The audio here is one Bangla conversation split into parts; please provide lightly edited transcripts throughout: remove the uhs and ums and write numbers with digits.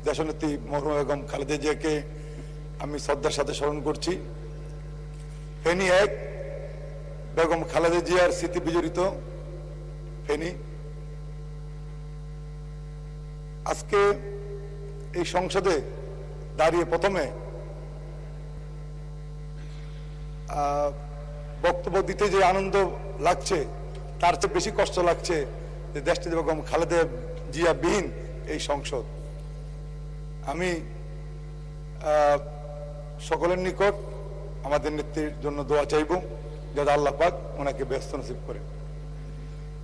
দেশনেত্রী মরহুমা বেগম খালেদা জিয়াকে আমি শ্রদ্ধার সাথে স্মরণ করছি। ফেনী 1 বেগম খালেদা জিয়ার স্মৃতি বিজড়িত ফেনী। আজকে এই সংসদে দাঁড়িয়ে প্রথমে বক্তব্য দিতে যে আনন্দ লাগছে তার চেয়ে বেশি কষ্ট লাগছে যে দেশটি বেগম খালেদা জিয়া বিহীন এই সংসদ। আমি সকলের নিকট আমাদের নেত্রীর জন্য দোয়া চাইব যাতে আল্লাহ পাক ওনাকে ব্যস্ত নসিব করে।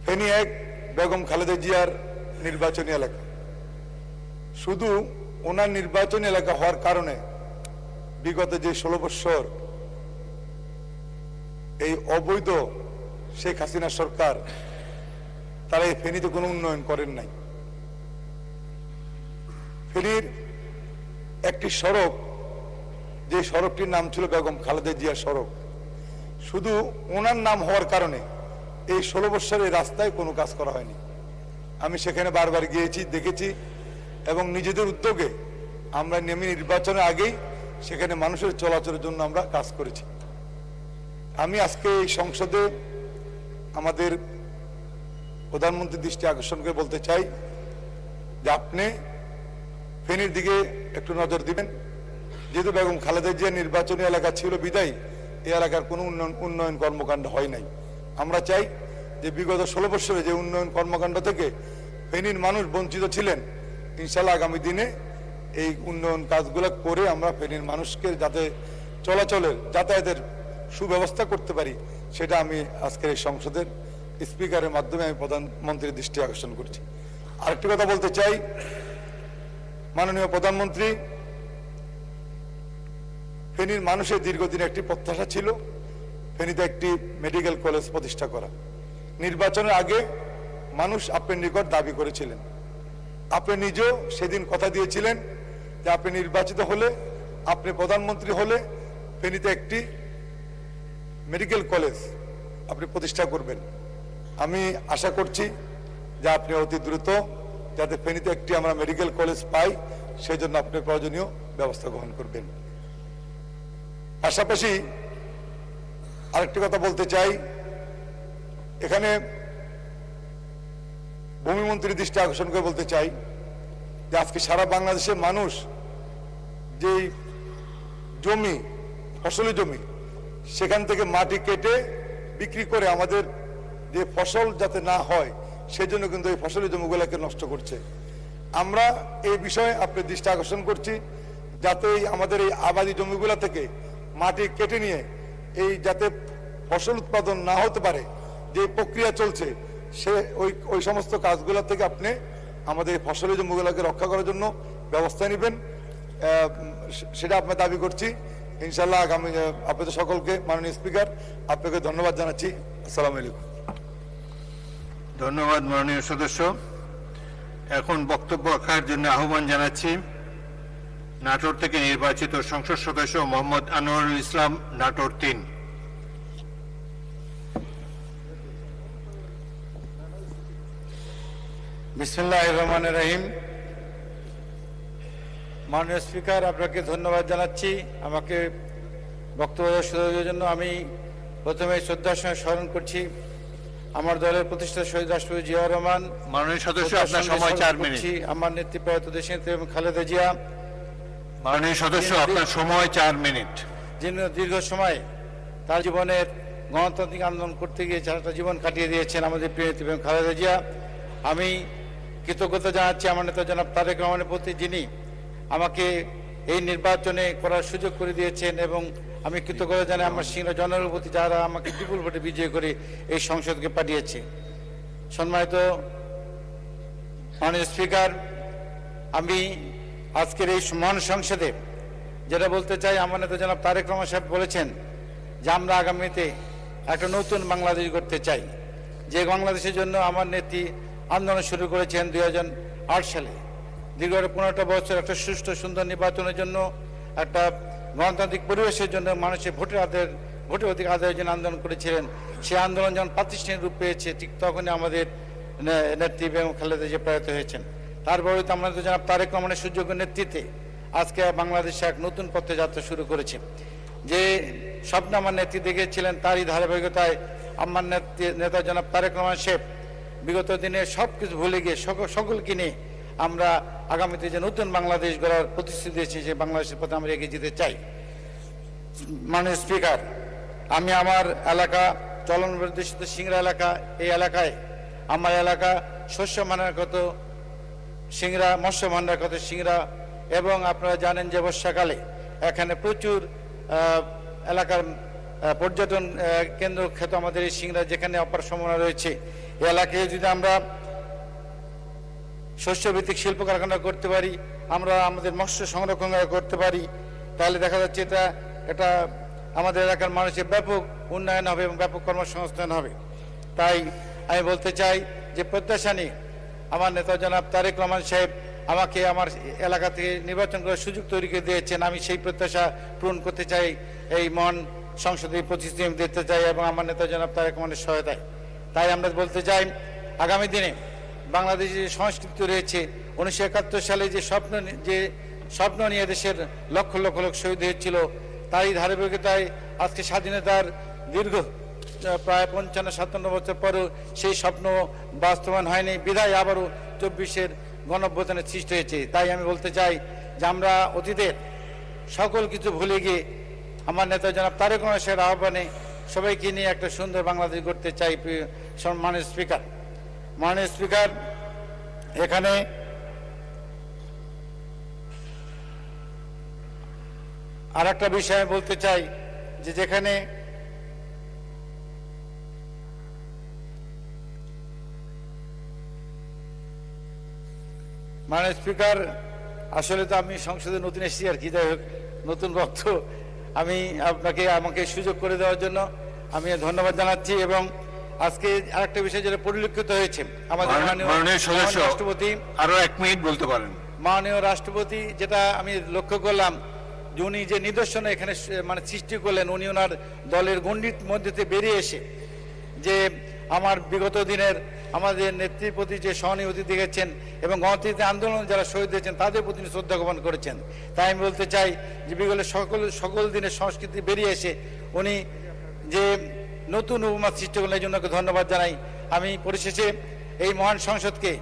ফেনী 1 বেগম খালেদা জিয়ার নির্বাচনী এলাকা, শুধু ওনার নির্বাচনী এলাকা হওয়ার কারণে বিগত যে 16 বৎসর এই অবৈধ শেখ হাসিনা সরকার তারা এই ফেনীতে কোনো উন্নয়ন করেন নাই। ফেনীর একটি সড়ক, যে সড়কটির নাম ছিল বেগম খালেদা জিয়া সড়ক, শুধু ওনার নাম হওয়ার কারণে এই 16 বৎসরের রাস্তায় কোনো কাজ করা হয়নি। আমি সেখানে বারবার গিয়েছি, দেখেছি, এবং নিজেদের উদ্যোগে আমরা নেমে নির্বাচনের আগেই সেখানে মানুষের চলাচলের জন্য আমরা কাজ করেছি। আমি আজকে এই সংসদে আমাদের প্রধানমন্ত্রীর দৃষ্টি আকর্ষণ করে বলতে চাই যে আপনি ফেনীর দিকে একটু নজর দিবেন। যেহেতু বেগম খালেদা জিয়া নির্বাচনী এলাকা ছিল বিদায় এই এলাকার কোনো উন্নয়ন কর্মকাণ্ড হয় নাই। আমরা চাই যে বিগত 16 বৎসরে যে উন্নয়ন কর্মকাণ্ড থেকে ফেনীর মানুষ বঞ্চিত ছিলেন, ইনশাল্লাহ আগামী দিনে এই উন্নয়ন কাজগুলো করে আমরা ফেনীর মানুষকে যাতে চলাচলের যাতায়াতের সুব্যবস্থা করতে পারি, সেটা আমি আজকের এই সংসদের স্পিকারের মাধ্যমে আমি প্রধানমন্ত্রীর দৃষ্টি আকর্ষণ করছি। আরেকটি কথা বলতে চাই, মাননীয় প্রধানমন্ত্রী, ফেনীর মানুষের দীর্ঘদিন একটি প্রত্যাশা ছিল ফেনীতে একটি মেডিকেল কলেজ প্রতিষ্ঠা করা। নির্বাচনের আগে মানুষ আপনার নিকট দাবি করেছিলেন, আপনি নিজেও সেদিন কথা দিয়েছিলেন যে আপনি নির্বাচিত হলে, আপনি প্রধানমন্ত্রী হলে ফেনীতে একটি মেডিকেল কলেজ আপনি প্রতিষ্ঠা করবেন। আমি আশা করছি যে আপনি অতি দ্রুত যাতে ফেনীতে একটি আমরা মেডিকেল কলেজ পাই সেই জন্য আপনি প্রয়োজনীয় ব্যবস্থা গ্রহণ করবেন। পাশাপাশি আরেকটি কথা বলতে চাই, এখানে ভূমিমন্ত্রীর দৃষ্টি আকর্ষণ করে বলতে চাই যে আজকে সারা বাংলাদেশের মানুষ যেই জমি, ফসলি জমি, সেখান থেকে মাটি কেটে বিক্রি করে আমাদের যে ফসল যাতে না হয় সেজন্য কিন্তু এই ফসলি জমিগুলোকে নষ্ট করছে। আমরা এই বিষয়ে আপনার দৃষ্টি আকর্ষণ করছি যাতে আমাদের এই আবাদি জমিগুলো থেকে মাটি কেটে নিয়ে এই যাতে ফসল উৎপাদন না হতে পারে যে প্রক্রিয়া চলছে, সে ওই সমস্ত কাজগুলো থেকে আপনি আমাদের ফসলি জমিগুলোকে রক্ষা করার জন্য ব্যবস্থা নেবেন, সেটা আপনার দাবি করছি। ইনশাল্লাহ আগামী আপনাদের সকলকে, মাননীয় স্পিকার, আপনাকে ধন্যবাদ জানাচ্ছি। আসসালামু আলাইকুম। ধন্যবাদ মাননীয় সদস্য। এখন বক্তব্য রাখার জন্য আহ্বান জানাচ্ছি নাটোর থেকে নির্বাচিত সংসদ সদস্য মোহাম্মদ আনোয়ারুল ইসলাম, নাটোর 3। বিসমিল্লাহির রহমানির রহিম। মাননীয় স্পিকার, আপনাকে ধন্যবাদ জানাচ্ছি আমাকে বক্তব্য দেওয়ার জন্য। আমি প্রথমে শ্রদ্ধার সঙ্গে স্মরণ করছি আমার দলের প্রতিষ্ঠাতা শহীদ রাষ্ট্রপতি জিয়াউর রহমান। মাননীয় সদস্য, আপনার সময় 4 মিনিট। আমার নেত্রী প্রয়াত দেশনেত্রী খালেদা জিয়া। মাননীয় সদস্য, আপনার সময় 4 মিনিট। যিনি দীর্ঘ সময় তার জীবনের গণতান্ত্রিক আন্দোলন করতে গিয়ে সারাটা জীবন কাটিয়ে দিয়েছেন আমাদের প্রিয় নেত্রী খালেদা জিয়া। আমি কৃতজ্ঞতা জানাচ্ছি আমার নেতা জনাব তারেক রহমানের প্রতি, যিনি আমাকে এই নির্বাচনে করার সুযোগ করে দিয়েছেন, এবং আমি কৃতজ্ঞতা জানাই আমার সিংহ জনগণের প্রতি যারা আমাকে বিপুল ভোটে বিজয় করে এই সংসদকে পাঠিয়েছে। সম্মানিত মাননীয় স্পিকার, আমি আজকের এই মহান সংসদে যেটা বলতে চাই, আমার নেতা জনাব তারেক রহমান সাহেব বলেছেন যে আমরা আগামীতে একটা নতুন বাংলাদেশ গড়তে চাই, যে বাংলাদেশের জন্য আমার নেত্রী আন্দোলন শুরু করেছেন 2008 সালে। দীর্ঘ 15টা বছর একটা সুষ্ঠু সুন্দর নির্বাচনের জন্য, একটা গণতান্ত্রিক পরিবেশের জন্য, মানুষের ভোটের অধিকার আদায়ের জন্য আন্দোলন করেছিলেন। সেই আন্দোলন যখন প্রাতিষ্ঠানিক রূপ পেয়েছে ঠিক তখনই আমাদের নেত্রী বেগম খালেদা জিয়া প্রয়াত হয়েছেন। তারপরে তো আমরা তো জনাব তারেক রহমানের সুযোগ্য নেতৃত্বে আজকে বাংলাদেশে এক নতুন পথে যাত্রা শুরু করেছে। যে স্বপ্ন আমার নেতৃত্বে দেখেছিলেন তারই ধারাবাহিকতায় আমার নেতা জনাব তারেক রহমান সাহেব বিগত দিনে সব কিছু ভুলে গিয়ে সকলকে নিয়ে আমরা আগামীতে যে নতুন বাংলাদেশ গড়ার প্রতিশ্রুতি দিয়েছি, যে বাংলাদেশের পথে আমরা এগিয়ে যেতে চাই। মাননীয় স্পিকার, আমি আমার এলাকা চলন বর্ধিত সিংড়া এলাকা, এই এলাকায় আমার এলাকা শস্য ভাণ্ডারগত সিংড়া, মৎস্য ভাণ্ডারগত সিংড়া, এবং আপনারা জানেন যে বর্ষাকালে এখানে প্রচুর এলাকার পর্যটন কেন্দ্র খ্যাত আমাদের এই সিংড়া, যেখানে অপার সম্ভাবনা রয়েছে। এই এলাকায় যদি আমরা শস্যভিত্তিক শিল্প কারখানা করতে পারি, আমরা আমাদের মৎস্য সংরক্ষণ করতে পারি, তাহলে দেখা যাচ্ছে এটা আমাদের এলাকার মানুষের ব্যাপক উন্নয়ন হবে এবং ব্যাপক কর্মসংস্থান হবে। তাই আমি বলতে চাই যে প্রত্যাশা নিয়ে আমার নেতা জনাব তারেক রহমান সাহেব আমাকে আমার এলাকা থেকে নির্বাচন করার সুযোগ তৈরি করে দিয়েছেন। আমি সেই প্রত্যাশা পূরণ করতে চাই, এই মহান সংসদে প্রতিশ্রুতি আমি দিতে চাই এবং আমার নেতা জনাব তারেক রহমানের সহায়তায়। তাই আমরা বলতে চাই, আগামী দিনে বাংলাদেশে যে সংস্কৃতি রয়েছে, 1971 সালে যে স্বপ্ন নিয়ে দেশের লক্ষ লক্ষ লোক শহীদ হয়েছিল, তারই ধারাবাহিকতায় আজকে স্বাধীনতার দীর্ঘ প্রায় 55-57 বছর পরও সেই স্বপ্ন বাস্তবায়ন হয়নি, বিধায় আবারও 24-এর গণঅভ্যুত্থানের সৃষ্টি হয়েছে। তাই আমি বলতে চাই যে আমরা অতীতের সকল কিছু ভুলে গিয়ে আমার নেতা জনাব তারেক রহমান সাহেবের আহ্বানে সবাইকে নিয়ে একটা সুন্দর বাংলাদেশ গড়তে চাই। মাননীয় স্পিকার, এখানে আর একটা বিষয় আমি বলতে চাই যে যেখানে মাননীয় স্পিকার, আসলে তো আমি সংসদে নতুন এসেছি আর কি, যাই হোক নতুন বক্ত, আমি আমাকে সুযোগ করে দেওয়ার জন্য আমি ধন্যবাদ জানাচ্ছি। এবং আজকে আরেকটা বিষয় যেটা পরিলক্ষিত হয়েছে, আমাদের মাননীয় সদস্য রাষ্ট্রপতি আরো 1 মিনিট বলতে পারেন। মাননীয় রাষ্ট্রপতি যেটা আমি লক্ষ্য করলাম, যে উনি যে নিদর্শন এখানে সৃষ্টি করলেন, উনি ওনার দলের গণ্ডির মধ্যে থেকে বেরিয়ে এসে যে আমার বিগত দিনের আমাদের নেত্রীর প্রতি যে সহানুভূতি দেখেছেন এবং গণতন্ত্রের আন্দোলন যারা শহীদ হয়েছেন তাদের প্রতি শ্রদ্ধা জ্ঞাপন করেছেন। তাই আমি বলতে চাই যে বিগত সকল দিনের সংস্কৃতি বেরিয়ে এসে উনি যে নতুন উপমা সৃষ্টি করলেন, এই জন্য ধন্যবাদ জানাই। আমি পরিশেষে এই মহান সংসদকে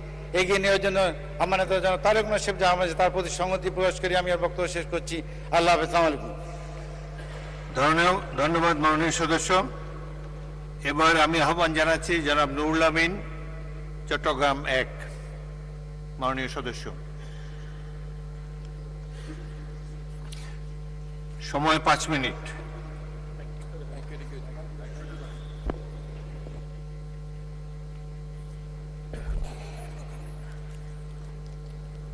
এগিয়ে নেওয়ার জন্য আমার নেতা জনাব তারেক রহমান সাহেব যা আমাদের তার প্রতি সংহতি প্রকাশ করি আমি আর বক্তব্য শেষ করছি। আল্লাহ হাফেজ। আসসালামু আলাইকুম। ধন্যবাদ মাননীয় সদস্য। এবার আমি আহ্বান জানাচ্ছি জনাব নুরুল আমিন, চট্টগ্রাম 1, মাননীয় সদস্য। সময় 5 মিনিট।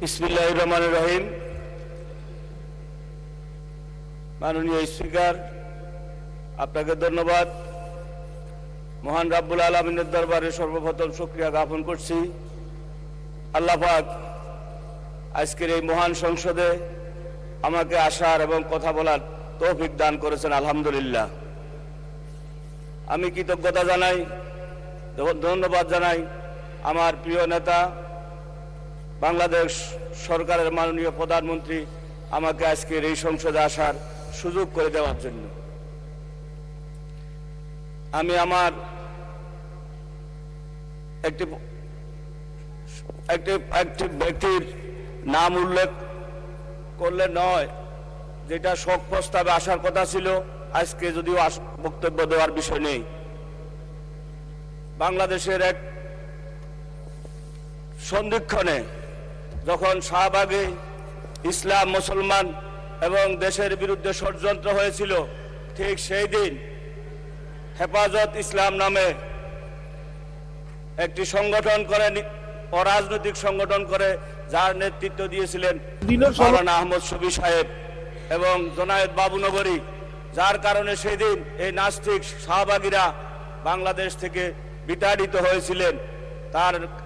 বিসমিল্লাহির রহমানির রহিম। মাননীয় স্পিকার, আপনাকে ধন্যবাদ। মহান রাব্বুল আলামিনের দরবারে সর্বপ্রথম শুকরিয়া জ্ঞাপন করছি। আল্লাহ পাক আজকের এই মহান সংসদে আমাকে আসার এবং কথা বলার তৌফিক দান করেছেন, আলহামদুলিল্লাহ। আমি কৃতজ্ঞতা জানাই, ধন্যবাদ জানাই আমার প্রিয় নেতা বাংলাদেশ সরকারের মাননীয় প্রধানমন্ত্রী আমাকে আজকের এই সংসদে আসার সুযোগ করে দেওয়ার জন্য। আমি আমার একটি ব্যক্তির নাম উল্লেখ করলে নয়, যেটা শোক প্রস্তাবে আসার কথা ছিল, আজকে যদিও বক্তব্য দেওয়ার বিষয় নেই। বাংলাদেশের এক সন্ধিক্ষণে যখন শাহবাগে ইসলাম, মুসলমান এবং দেশের বিরুদ্ধে ষড়যন্ত্র হয়েছিল, ঠিক সেই দিন হেফাজত ইসলাম নামে একটি সংগঠন করে, অরাজনৈতিক সংগঠন করে, যার নেতৃত্ব দিয়েছিলেন মাওলানা আহমদ শফি সাহেব এবং জনায়েত বাবুনগরী, যার কারণে সেই দিন এই নাস্তিক শাহবাগীরা বাংলাদেশ থেকে বিতাড়িত হয়েছিলেন।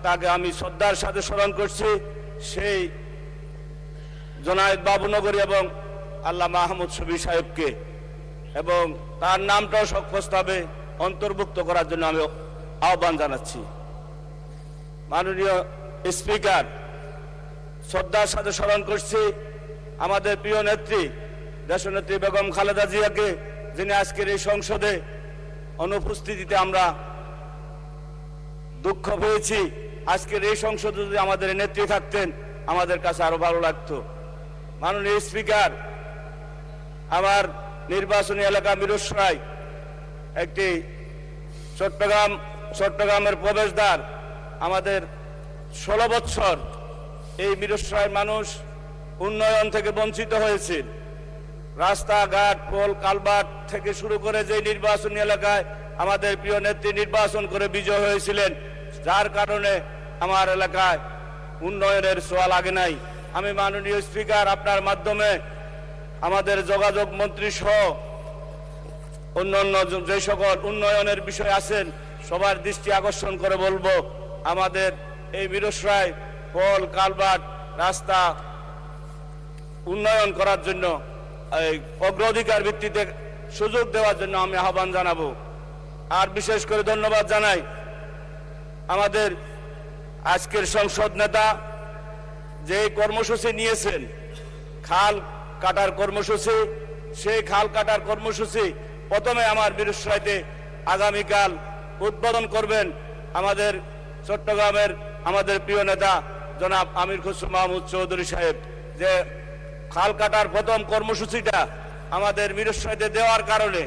তাকে আমি শ্রদ্ধার সাথে স্মরণ করছি। সেই জনায়েত বাবুনগরী এবং আল্লামা আহমদ শফি সাহেবকে এবং তার নামটাও শোক প্রস্তাবে অন্তর্ভুক্ত করার জন্য আমি আহ্বান জানাচ্ছি। মাননীয় স্পিকার, শ্রদ্ধার সাথে স্মরণ করছি আমাদের প্রিয় নেত্রী দেশনেত্রী বেগম খালেদা জিয়াকে, যিনি আজকের এই সংসদে অনুপস্থিতিতে আমরা দুঃখ পেয়েছি। আজকের এই সংসদে যদি আমাদের নেত্রী থাকতেন আমাদের কাছে আরো ভালো লাগতো। মাননীয় স্পিকার, আমার নির্বাচনী এলাকা মিরসরাই একটি চট্টগ্রামের প্রবেশদ্বার। আমাদের 16 বছর এই মিরসরাই মানুষ উন্নয়ন থেকে বঞ্চিত হয়েছে। রাস্তাঘাট, পোল, কালভার্ট থেকে শুরু করে যে নির্বাচনী এলাকায় আমাদের প্রিয় নেত্রী নির্বাচন করে বিজয় হয়েছিলেন, যার কারণে আমার এলাকায় উন্নয়নের ছোঁয়া লাগে নাই। আমি মাননীয় স্পিকার আপনার মাধ্যমে আমাদের যোগাযোগ মন্ত্রী সহ অন্যান্য যে সকল উন্নয়নের বিষয় আছেন সবার দৃষ্টি আকর্ষণ করে বলবো, আমাদের এই মিরসরাই পোল, কালভার্ট, রাস্তা উন্নয়ন করার জন্য অগ্রাধিকার ভিত্তিতে সুযোগ দেওয়ার জন্য আমি আহ্বান জানাবো। আর বিশেষ করে ধন্যবাদ জানাই আমাদের আজকের সংসদ নেতা যে কর্মসূচি নিয়েছেন, খাল কাটার কর্মসূচি, সেই খাল কাটার কর্মসূচি প্রথমে আমার মিরসরাইতে আগামীকাল উদ্বোধন করবেন আমাদের চট্টগ্রামের আমাদের প্রিয় নেতা জনাব আমির খসরু মাহমুদ চৌধুরী সাহেব। যে খাল কাটার প্রথম কর্মসূচিটা আমাদের মিরসরাইতে দেওয়ার কারণে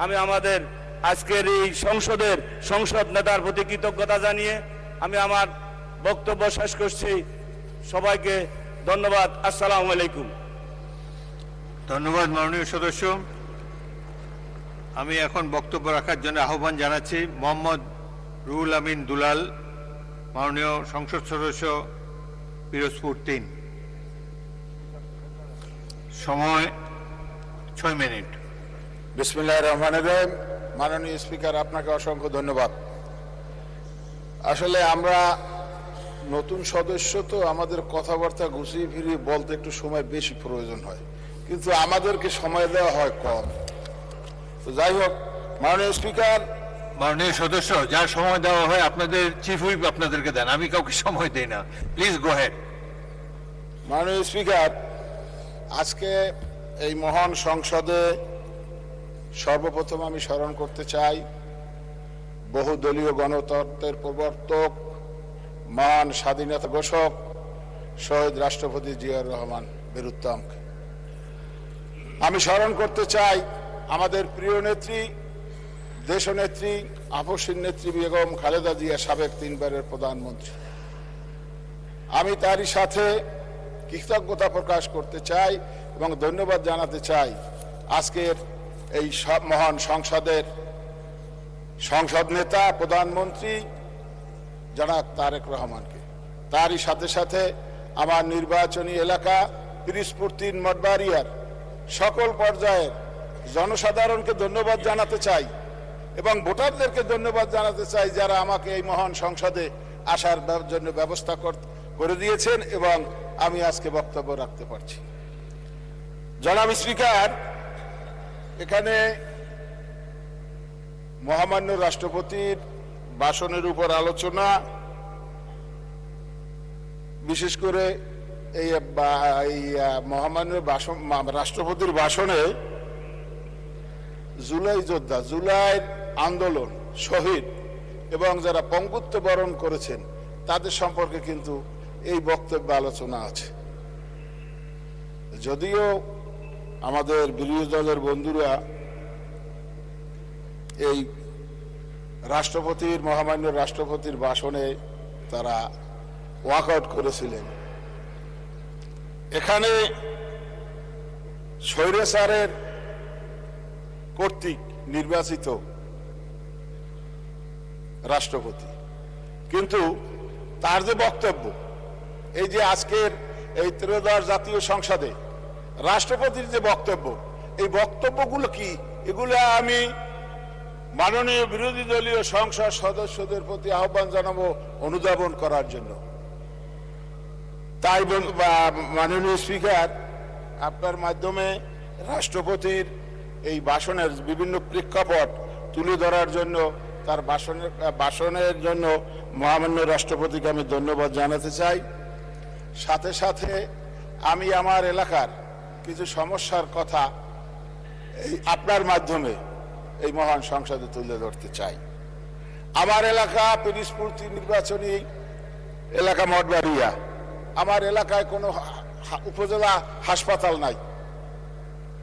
আমি আমাদের আজকের এই সংসদ নেতার প্রতি কৃতজ্ঞতা জানিয়ে আমি আমার বক্তব্য শেষ করছি। সবাইকে ধন্যবাদ। আসসালামু আলাইকুম। ধন্যবাদ মাননীয় সদস্য। আমি এখন বক্তব্য রাখার জন্য আহ্বান জানাচ্ছি মোহাম্মদ রুহুল আমিন দুলাল, মাননীয় সংসদ সদস্য পিরোজপুর 3। সময় 6 মিনিট। বিসমিল্লাহির রহমানির রহিম। মাননীয় স্পিকার, আপনাকে অসংখ্য ধন্যবাদ। আসলে আমরা নতুন সদস্য তো আমাদের কথাবার্তা গুছিয়ে ফিরিয়ে বলতে একটু সময় বেশি প্রয়োজন হয়, কিন্তু আমাদেরকে সময় দেওয়া হয় কম। তো যাই হোক, মাননীয় স্পিকার, মাননীয় সদস্য, যার সময় দেওয়া হয় আপনাদের চিফ হুইপ আপনাদেরকে দেন, আমি কাউকে সময় দেই না। Please go head. মাননীয় স্পিকার, আজকে এই মহান সংসদে সর্বপ্রথম আমি স্মরণ করতে চাই বহুদলীয় গণতন্ত্রের প্রবর্তক, মহান স্বাধীনতা ঘোষক শহীদ রাষ্ট্রপতি জিয়াউর রহমান বীরুত্তমকে। আমি স্মরণ করতে চাই আমাদের প্রিয় নেত্রী, দেশনেত্রী, আপসীর নেত্রী বেগম খালেদা জিয়া, সাবেক 3 বারের প্রধানমন্ত্রী। আমি তারই সাথে কৃতজ্ঞতা প্রকাশ করতে চাই এবং ধন্যবাদ জানাতে চাই আজকের এই মহান সংসদ নেতা, প্রধানমন্ত্রী জনাব তারেক রহমানকে। তারই সাথে সাথে আমার নির্বাচনী এলাকা পিরোজপুর 3 মঠবাড়িয়ার সকল পর্যায়ের জনসাধারণকে ধন্যবাদ জানাতে চাই এবং ভোটারদেরকে ধন্যবাদ জানাতে চাই যারা আমাকে এই মহান সংসদে আসার জন্য ব্যবস্থা করে দিয়েছেন এবং আমি আজকে বক্তব্য রাখতে পারছি। জনাব স্পিকার, এখানে মহামান্য রাষ্ট্রপতির ভাষণের উপর আলোচনা, বিশেষ করে এই মহামান্য রাষ্ট্রপতির ভাষণে জুলাই যোদ্ধা, জুলাই আন্দোলন শহীদ এবং যারা পঙ্গুত্ব বরণ করেছেন তাদের সম্পর্কে কিন্তু এই বক্তব্যে আলোচনা আছে। যদিও আমাদের বিরোধী দলের বন্ধুরা এই মহামান্য রাষ্ট্রপতির ভাষণে তারা ওয়াকআউট করেছিলেন, এখানে স্বৈরাচারের কর্তৃক নির্বাচিত রাষ্ট্রপতি, কিন্তু তার যে বক্তব্য, এই যে আজকের এই ত্রয়োদশ জাতীয় সংসদে রাষ্ট্রপতির যে বক্তব্য, এই বক্তব্যগুলো কি, এগুলো আমি মাননীয় বিরোধী দলীয় সংসদ সদস্যদের প্রতি আহ্বান জানাবো অনুধাবন করার জন্য। তাই মাননীয় স্পিকার, আপনার মাধ্যমে রাষ্ট্রপতির এই ভাষণের বিভিন্ন প্রেক্ষাপট তুলে ধরার জন্য, তার ভাষণের জন্য মহামান্য রাষ্ট্রপতিকে আমি ধন্যবাদ জানাতে চাই। সাথে সাথে আমি আমার এলাকার কিছু সমস্যার কথা এই আপনার মাধ্যমে এই মহান সংসদে তুলে ধরতে চাই। আমার এলাকা পিরিজপুর নির্বাচনী এলাকা মঠবাড়িয়া। আমার এলাকায় কোনো উপজেলা হাসপাতাল নাই।